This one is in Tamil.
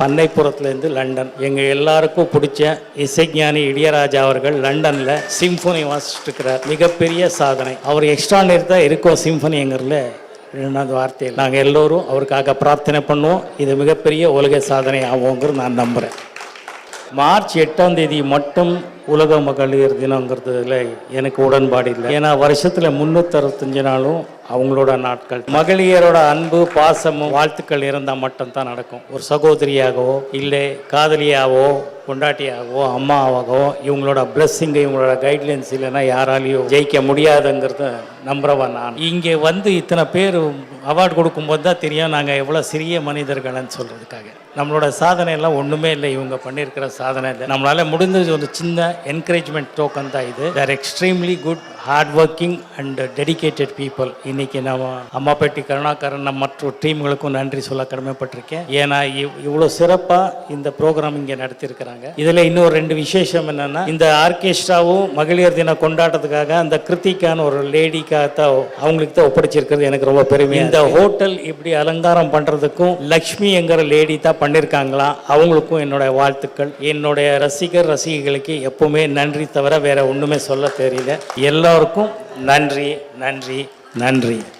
பண்ணைப்புறத்துலேருந்து லண்டன். எங்கள் எல்லாருக்கும் பிடிச்ச இசைஞானி இளையராஜா அவர்கள் லண்டனில் சிம்ஃபனி வாசிச்சுட்டு இருக்கிறார். மிகப்பெரிய சாதனை. அவர் எக்ஸ்ட்ரானரி தான் இருக்கோம் சிம்ஃபனிங்கிறதுல ரெண்டாவது வார்த்தையில் நாங்கள் எல்லோரும் அவருக்காக பிரார்த்தனை பண்ணுவோம். இது மிகப்பெரிய உலக சாதனை ஆகுங்கிறது நான் நம்புகிறேன். மார்ச் 8ஆம் தேதி மட்டும் உலக மகளிர் தினங்கிறதுல எனக்கு உடன்பாடு இல்லை. ஏன்னா வருஷத்தில் 365 நாளும் அவங்களோட நாட்கள். மகளிரோட அன்பு பாசமும் வாழ்த்துக்கள் இருந்தால் மட்டும்தான் நடக்கும். ஒரு சகோதரியாகவோ இல்லை காதலியாகவோ பொண்டாட்டியாகவோ அம்மாவாகவோ இவங்களோட பிளஸ்ஸிங்கு இவங்களோட கைட்லைன்ஸ் இல்லைன்னா யாராலையும் ஜெயிக்க முடியாதுங்கிறத நம்புறவன் நான். இங்கே வந்து இத்தனை பேர் அவார்டு கொடுக்கும்போது தான் தெரியும் நாங்கள் எவ்வளோ சிறிய மனிதர்கள்னு சொல்கிறதுக்காக. நம்மளோட சாதனை எல்லாம் ஒன்றுமே இல்லை, இவங்க பண்ணியிருக்கிற சாதனை இல்லை. நம்மளால் முடிஞ்சது ஒரு சின்ன என்கரேஜ்மெண்ட் டோக்கன் தான் இது. Their extremely good hard working and dedicated people. இன்றைக்கி நம்ம அம்மாப்பேட்டி கருணாகரன் மற்ற டீம்களுக்கும் நன்றி சொல்ல கடமைப்பட்டிருக்கேன். ஏன்னா இவ்வளோ சிறப்பாக இந்த ப்ரோக்ராம் இங்கே நடத்தியிருக்கிறாங்க. இதில் இன்னொரு 2 விசேஷம் என்னென்னா, இந்த ஆர்கெஸ்ட்ராவும் மகளிர் தின கொண்டாட்டத்துக்காக அந்த கிருத்திகான்னு ஒரு லேடிக்காகத்தான் அவங்களுக்கு தான் ஒப்படைச்சிருக்கிறது. எனக்கு ரொம்ப பெருமை. இந்த ஹோட்டல் இப்படி அலங்காரம் பண்ணுறதுக்கும் லக்ஷ்மி என்கிற லேடி தான் பண்ணியிருக்காங்களா, அவங்களுக்கும் என்னோட வாழ்த்துக்கள். என்னுடைய ரசிகர்களுக்கு எப்பவுமே நன்றி தவிர வேற ஒன்றுமே சொல்ல தெரியல. எல்லாருக்கும் நன்றி நன்றி நன்றி.